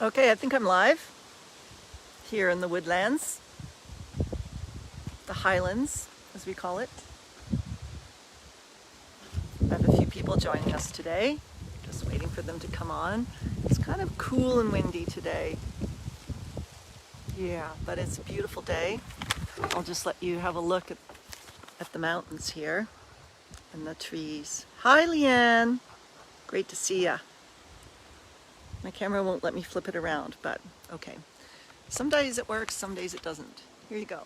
Okay, I think I'm live here in the woodlands, the highlands, as we call it. I have a few people joining us today, just waiting for them to come on. It's kind of cool and windy today. Yeah, but it's a beautiful day. I'll just let you have a look at the mountains here and the trees. Hi, Leanne. Great to see ya. My camera won't let me flip it around, but okay. Some days it works, some days it doesn't. Here you go.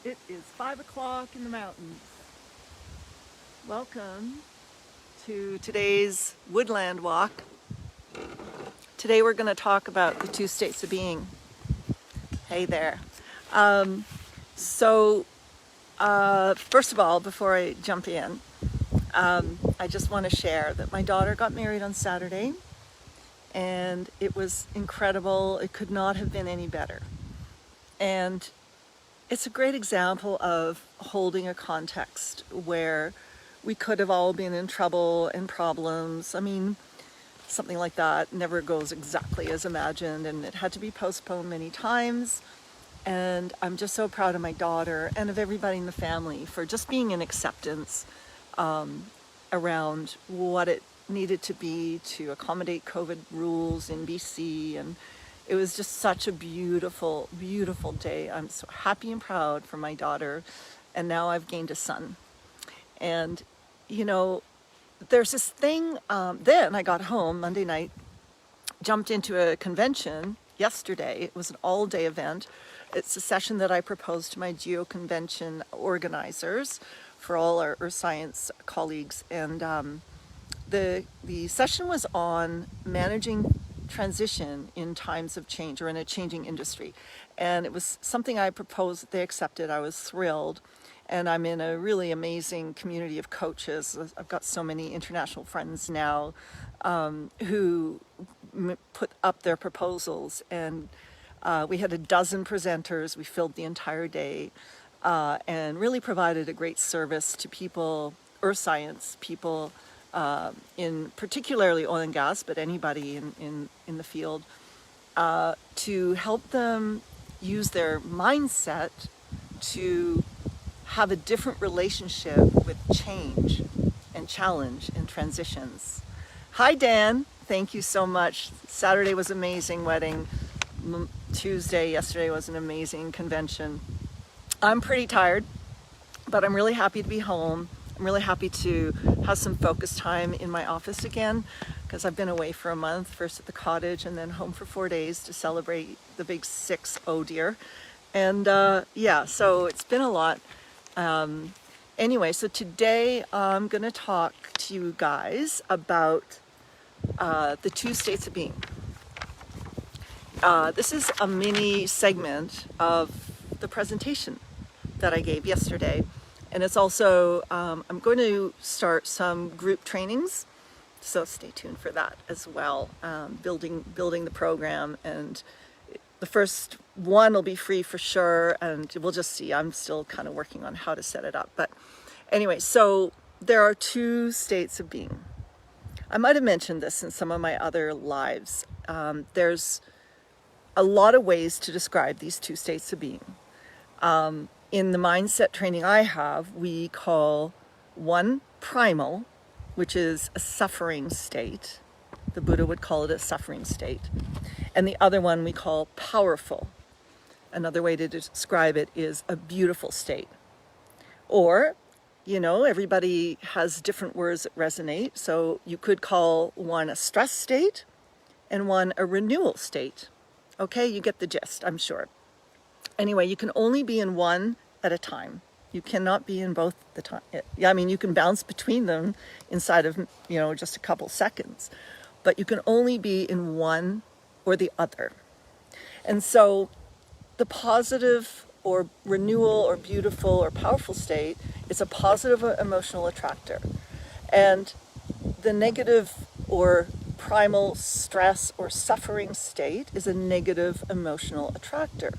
It is 5 o'clock in the mountains. Welcome to today's woodland walk. Today we're going to talk about the two states of being. Hey there. First of all, before I jump in, I just want to share that my daughter got married on Saturday, and it was incredible. It could not have been any better. And it's a great example of holding a context where we could have all been in trouble and problems. I mean, something like that never goes exactly as imagined, and it had to be postponed many times. And I'm just so proud of my daughter and of everybody in the family for just being in acceptance around what it needed to be to accommodate COVID rules in BC. And it was just such a beautiful, beautiful day. I'm so happy and proud for my daughter. And now I've gained a son. And, you know, there's this thing, then I got home Monday night, jumped into a convention yesterday. It was an all-day event. It's a session that I proposed to my Geo Convention organizers for all our Earth Science colleagues. And the session was on managing transition in times of change or in a changing industry. And it was something I proposed, they accepted. I was thrilled. And I'm in a really amazing community of coaches. I've got so many international friends now who put up their proposals. And we had a dozen presenters. We filled the entire day and really provided a great service to people, earth science people, in particularly oil and gas, but anybody in the field, to help them use their mindset to have a different relationship with change and challenge and transitions. Hi, Dan. Thank you so much. Saturday was amazing wedding. Yesterday was an amazing convention. I'm pretty tired, but I'm really happy to be home. I'm really happy to have some focus time in my office again, because I've been away for a month, first at the cottage and then home for 4 days to celebrate the big 6 oh dear. And yeah, so it's been a lot. Anyway, so today I'm going to talk to you guys about the two states of being. This is a mini segment of the presentation that I gave yesterday. And it's also, I'm going to start some group trainings, so stay tuned for that as well. Building the program, and the first one will be free for sure, and we'll just see. I'm still kind of working on how to set it up. But anyway, so there are two states of being. I might have mentioned this in some of my other lives. There's a lot of ways to describe these two states of being. In the mindset training I have, we call one primal, which is a suffering state. The Buddha would call it a suffering state. And the other one we call powerful. Another way to describe it is a beautiful state. Or, you know, everybody has different words that resonate. So you could call one a stress state and one a renewal state. Okay, you get the gist, I'm sure. Anyway, you can only be in one at a time. You cannot be in both the time. I mean, you can bounce between them inside of, you know, just a couple seconds, but you can only be in one or the other. And so the positive or renewal or beautiful or powerful state is a positive emotional attractor. And the negative or primal stress or suffering state is a negative emotional attractor.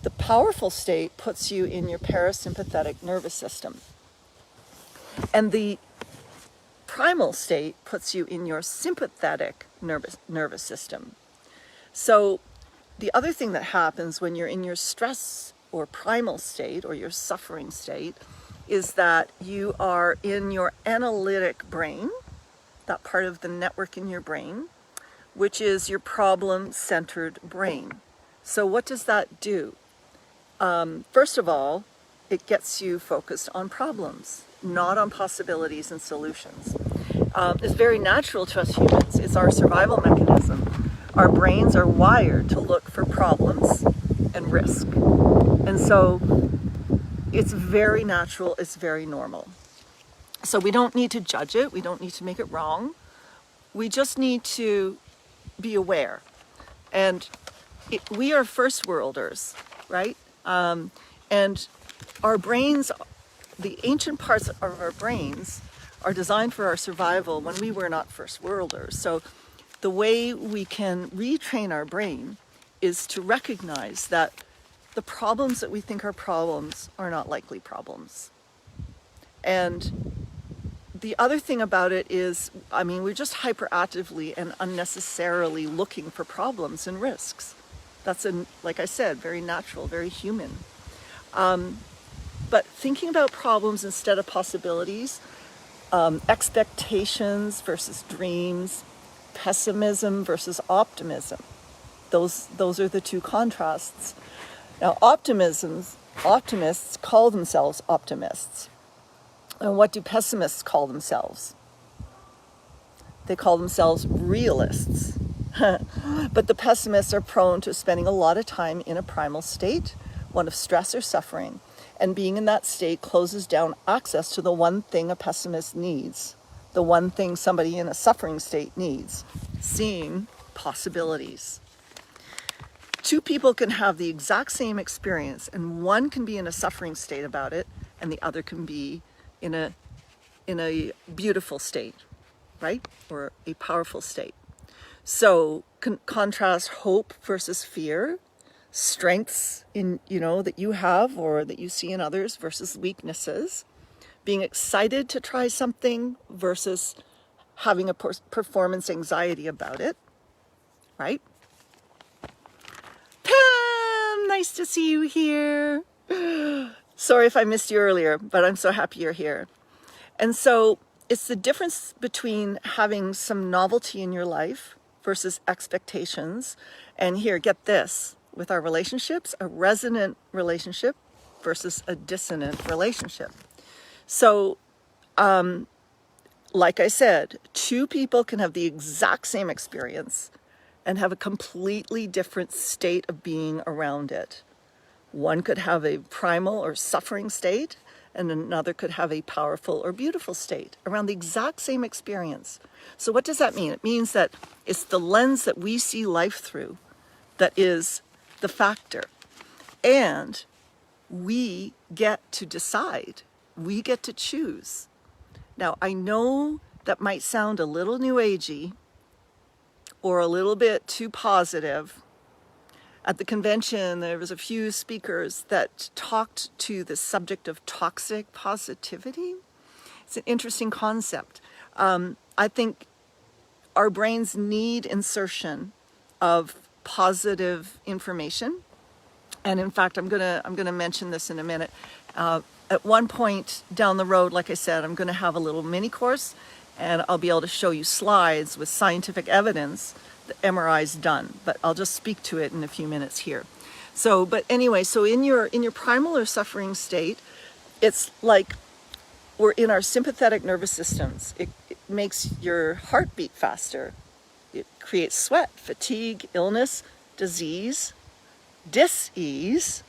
The powerful state puts you in your parasympathetic nervous system. And the primal state puts you in your sympathetic nervous system. So the other thing that happens when you're in your stress or primal state or your suffering state is that you are in your analytic brain, that part of the network in your brain, which is your problem-centered brain. So what does that do? First of all, it gets you focused on problems, not on possibilities and solutions. It's very natural to us humans. It's our survival mechanism. Our brains are wired to look for problems and risk. And so it's very natural, it's very normal. So we don't need to judge it, we don't need to make it wrong. We just need to be aware. And we are first worlders, right? And our brains, the ancient parts of our brains are designed for our survival when we were not first worlders. So the way we can retrain our brain is to recognize that the problems that we think are problems are not likely problems. And the other thing about it is, we're just hyperactively and unnecessarily looking for problems and risks. That's, like I said, very natural, very human. But thinking about problems instead of possibilities, expectations versus dreams, pessimism versus optimism. Those are the two contrasts. Now, optimists call themselves optimists. And what do pessimists call themselves? They call themselves realists. But the pessimists are prone to spending a lot of time in a primal state, one of stress or suffering. And being in that state closes down access to the one thing a pessimist needs, the one thing somebody in a suffering state needs, seeing possibilities. Two people can have the exact same experience, and one can be in a suffering state about it, and the other can be in a beautiful state, right? Or a powerful state. So contrast hope versus fear, strengths in that you have or that you see in others versus weaknesses, being excited to try something versus having a performance anxiety about it, right? Pam, nice to see you here. Sorry if I missed you earlier, but I'm so happy you're here. And so it's the difference between having some novelty in your life versus expectations. And here, get this, with our relationships, a resonant relationship versus a dissonant relationship. So, like I said, two people can have the exact same experience and have a completely different state of being around it. One could have a primal or suffering state, and another could have a powerful or beautiful state around the exact same experience. So what does that mean? It means that it's the lens that we see life through that is the factor. And we get to decide. We get to choose. Now, I know that might sound a little new agey or a little bit too positive. At the convention, there was a few speakers that talked to the subject of toxic positivity. It's an interesting concept. I think our brains need insertion of positive information. And in fact, I'm gonna mention this in a minute. At one point down the road, like I said, I'm gonna have a little mini course, and I'll be able to show you slides with scientific evidence the MRI's done, but I'll just speak to it in a few minutes here. So, but anyway, so in your primal or suffering state, it's like we're in our sympathetic nervous systems. It makes your heart beat faster. It creates sweat, fatigue, illness, disease, dis-ease.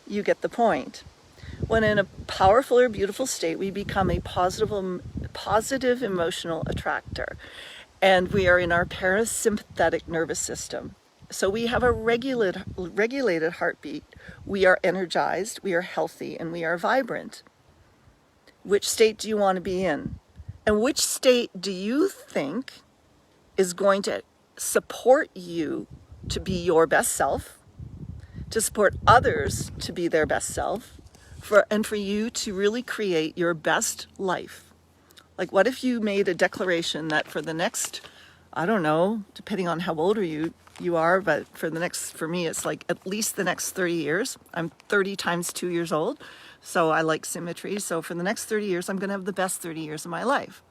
You get the point. When in a powerful or beautiful state, we become a positive emotional attractor. And we are in our parasympathetic nervous system. So we have a regulated heartbeat. We are energized, we are healthy, and we are vibrant. Which state do you want to be in? And which state do you think is going to support you to be your best self, to support others to be their best self, and for you to really create your best life? Like, what if you made a declaration that for the next, I don't know, depending on how old you are, but for me, it's like at least the next 30 years. I'm 30 times 2 years old, so I like symmetry. So for the next 30 years, I'm going to have the best 30 years of my life.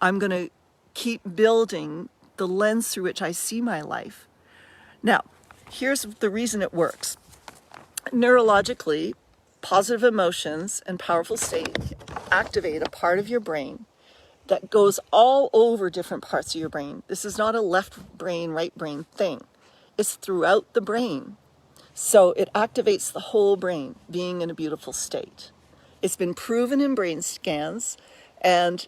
I'm going to keep building the lens through which I see my life. Now, here's the reason it works. Neurologically, positive emotions and powerful states activate a part of your brain that goes all over different parts of your brain. This is not a left brain, right brain thing. It's throughout the brain. So it activates the whole brain, being in a beautiful state. It's been proven in brain scans, and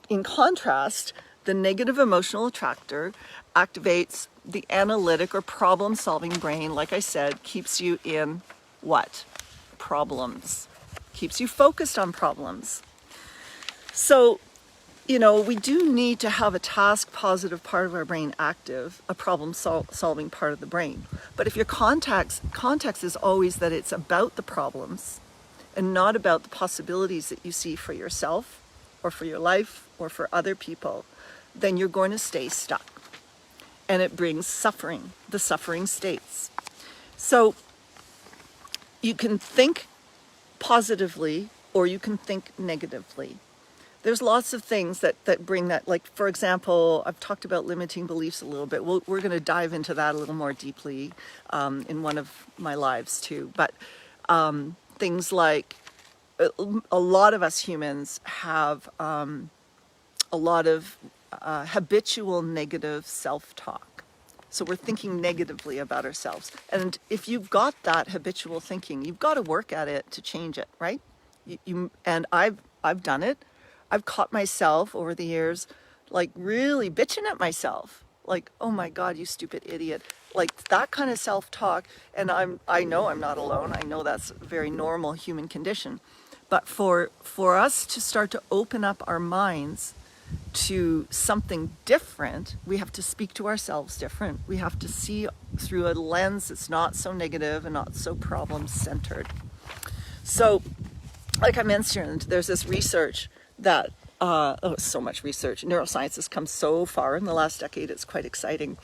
in contrast, the negative emotional attractor activates the analytic or problem-solving brain. Like I said, keeps you in what? Problems. Keeps you focused on problems. So, we do need to have a task positive part of our brain active, a problem solving part of the brain. But if your context is always that it's about the problems and not about the possibilities that you see for yourself or for your life or for other people, then you're going to stay stuck. And it brings suffering, the suffering states. So you can think positively or you can think negatively. There's lots of things that bring that, like, for example, I've talked about limiting beliefs a little bit. We're going to dive into that a little more deeply in one of my lives too. But things like a lot of us humans have a lot of habitual negative self-talk. So we're thinking negatively about ourselves. And if you've got that habitual thinking, you've got to work at it to change it, right? And I've done it. I've caught myself over the years, like, really bitching at myself. Like, oh my God, you stupid idiot. Like, that kind of self-talk. And I know I'm not alone. I know that's a very normal human condition. But for us to start to open up our minds to something different, we have to speak to ourselves different. We have to see through a lens that's not so negative and not so problem-centered. So, like I mentioned, there's this research that, so much research. Neuroscience has come so far in the last decade, it's quite exciting.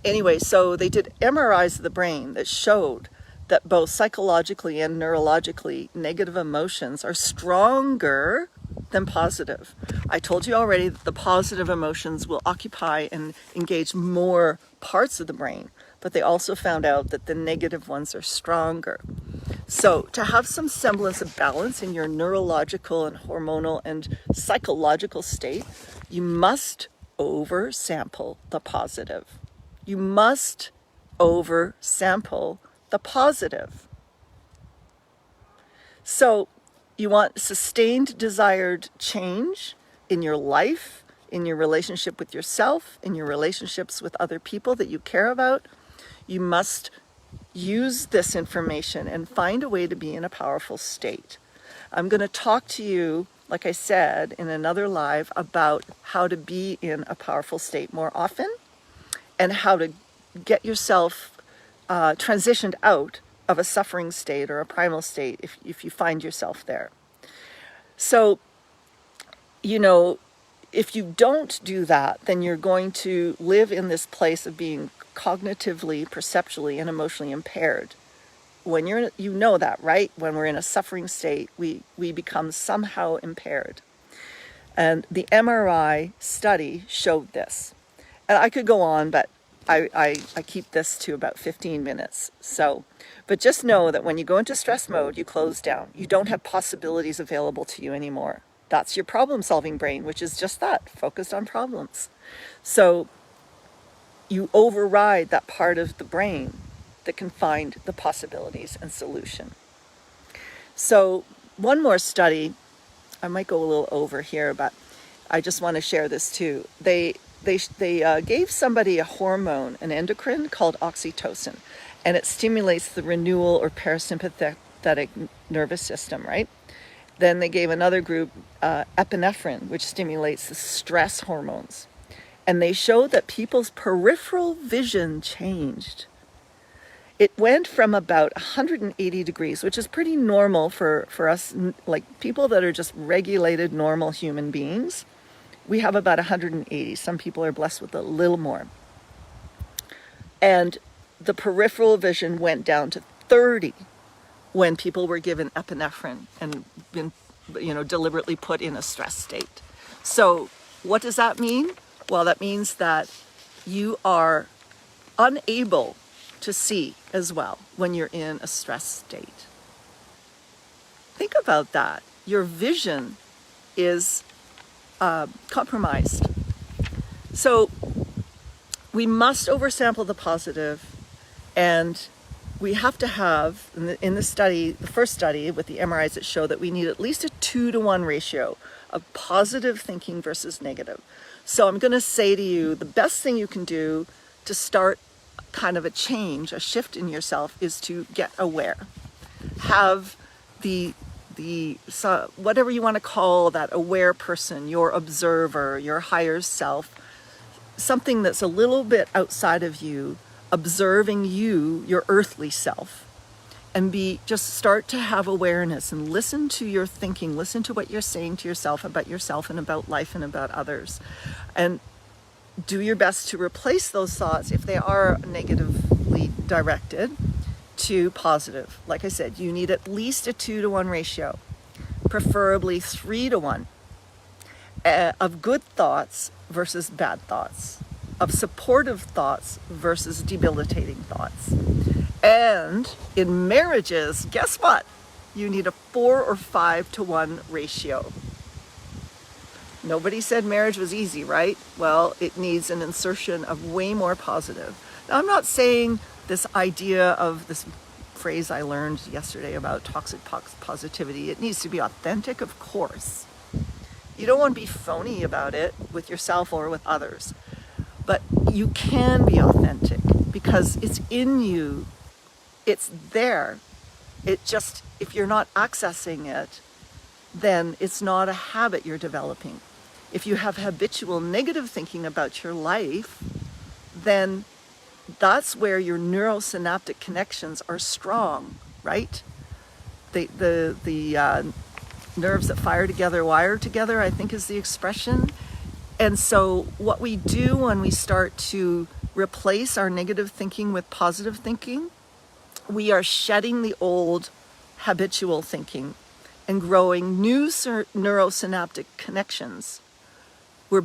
Anyway, so they did MRIs of the brain that showed that both psychologically and neurologically, negative emotions are stronger than positive. I told you already that the positive emotions will occupy and engage more parts of the brain, but they also found out that the negative ones are stronger. So to have some semblance of balance in your neurological and hormonal and psychological state, you must oversample the positive. You must oversample the positive. So you want sustained desired change in your life, in your relationship with yourself, in your relationships with other people that you care about. You must use this information and find a way to be in a powerful state. I'm going to talk to you, like I said, in another live about how to be in a powerful state more often and how to get yourself transitioned out of a suffering state or a primal state if you find yourself there. So, if you don't do that, then you're going to live in this place of being cognitively, perceptually, and emotionally impaired. When you know that, right? When we're in a suffering state, we become somehow impaired. And the MRI study showed this. And I could go on, but I keep this to about 15 minutes. But just know that when you go into stress mode, you close down. You don't have possibilities available to you anymore. That's your problem-solving brain, which is just that, focused on problems. So you override that part of the brain that can find the possibilities and solution. So one more study, I might go a little over here, but I just want to share this too. They gave somebody a hormone, an endocrine called oxytocin, and it stimulates the renewal or parasympathetic nervous system, right? Then they gave another group epinephrine, which stimulates the stress hormones. And they showed that people's peripheral vision changed. It went from about 180 degrees, which is pretty normal for us, like people that are just regulated, normal human beings. We have about 180. Some people are blessed with a little more. And the peripheral vision went down to 30 when people were given epinephrine and been, deliberately put in a stress state. So what does that mean? Well, that means that you are unable to see as well when you're in a stress state. Think about that. Your vision is compromised. So we must oversample the positive, and we have to have, in the study, the first study with the MRIs that show that we need at least a 2-to-1 ratio of positive thinking versus negative. So I'm going to say to you, the best thing you can do to start kind of a change, a shift in yourself, is to get aware. Have whatever you want to call that aware person, your observer, your higher self, something that's a little bit outside of you, observing you, your earthly self, and just start to have awareness and listen to your thinking, listen to what you're saying to yourself and about life and about others. And do your best to replace those thoughts, if they are negatively directed, to positive. Like I said, you need at least a 2-to-1 ratio, preferably 3-to-1, of good thoughts versus bad thoughts, of supportive thoughts versus debilitating thoughts. And in marriages, guess what? You need a 4 or 5-to-1 ratio. Nobody said marriage was easy, right? Well, it needs an insertion of way more positive. Now, I'm not saying this idea of this phrase I learned yesterday about toxic positivity. It needs to be authentic, of course. You don't want to be phony about it with yourself or with others. But you can be authentic because it's in you. It's there. It just, if you're not accessing it, then it's not a habit you're developing. If you have habitual negative thinking about your life, then that's where your neurosynaptic connections are strong, right? The nerves that fire together wire together, I think is the expression. And so what we do when we start to replace our negative thinking with positive thinking, we are shedding the old habitual thinking and growing new neurosynaptic connections. We're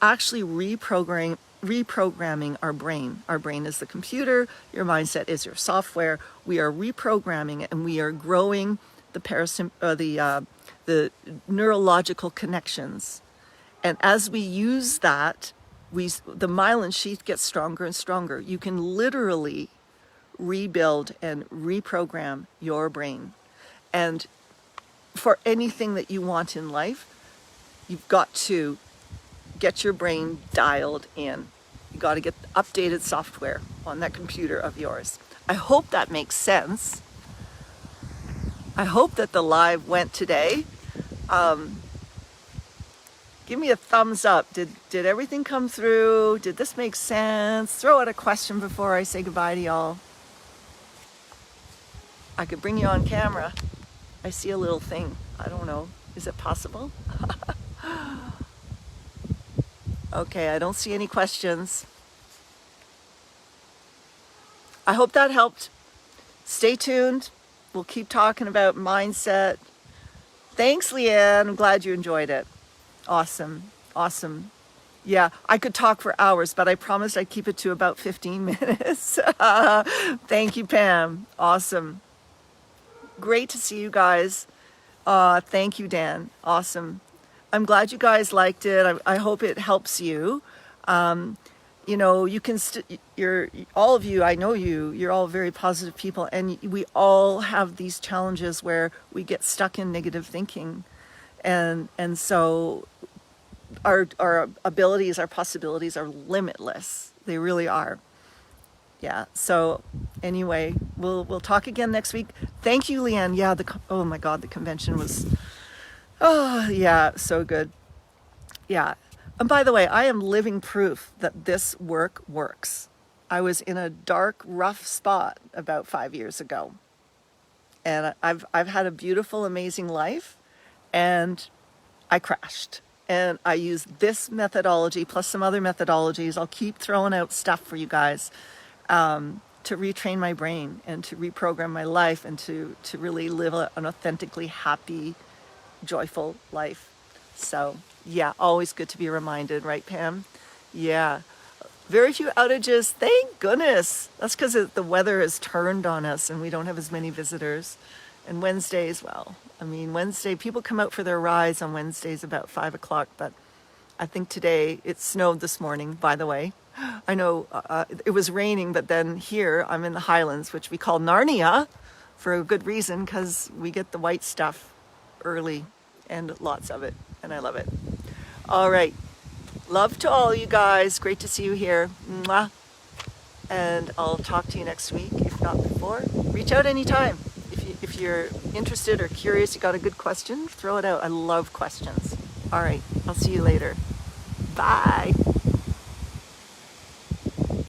actually reprogramming our brain. Our brain is the computer, your mindset is your software. We are reprogramming it, and we are growing the neurological connections. And as we use that, the myelin sheath gets stronger and stronger. You can literally rebuild and reprogram your brain. And for anything that you want in life, you've got to get your brain dialed in. You got to get updated software on that computer of yours. I hope that makes sense. I hope that the live went today. Give me a thumbs up. Did everything come through? Did this make sense? Throw out a question before I say goodbye to y'all. I could bring you on camera. I see a little thing. I don't know. Is it possible? Okay, I don't see any questions. I hope that helped. Stay tuned. We'll keep talking about mindset. Thanks, Leanne. I'm glad you enjoyed it. Awesome. Yeah, I could talk for hours, but I promised I'd keep it to about 15 minutes. Thank you, Pam. Awesome. Great to see you guys. Thank you, Dan. Awesome. I'm glad you guys liked it. I hope it helps you. You can, all of you, I know you're all very positive people, and we all have these challenges where we get stuck in negative thinking. And so our abilities, our possibilities are limitless. They really are. Yeah. So anyway, we'll talk again next week. Thank you, Leanne. Yeah. Oh my God, the convention was, so good. Yeah. And by the way, I am living proof that this work works. I was in a dark, rough spot about 5 years ago. And I've had a beautiful, amazing life, and I crashed. And I used this methodology plus some other methodologies. I'll keep throwing out stuff for you guys to retrain my brain and to reprogram my life and to really live an authentically happy, joyful life. So yeah, always good to be reminded, right, Pam? Yeah. Very few outages, thank goodness. That's because the weather has turned on us and we don't have as many visitors. And Wednesdays, well, I mean, Wednesday, people come out for their rides on Wednesdays about 5 o'clock, but I think today, it snowed this morning, by the way. I know it was raining, but then here I'm in the Highlands, which we call Narnia for a good reason, because we get the white stuff early and lots of it, and I love it. All right. Love to all you guys. Great to see you here. Mwah. And I'll talk to you next week, if not before. Reach out anytime. If you're interested or curious, you got a good question, throw it out. I love questions. All right. I'll see you later. Bye.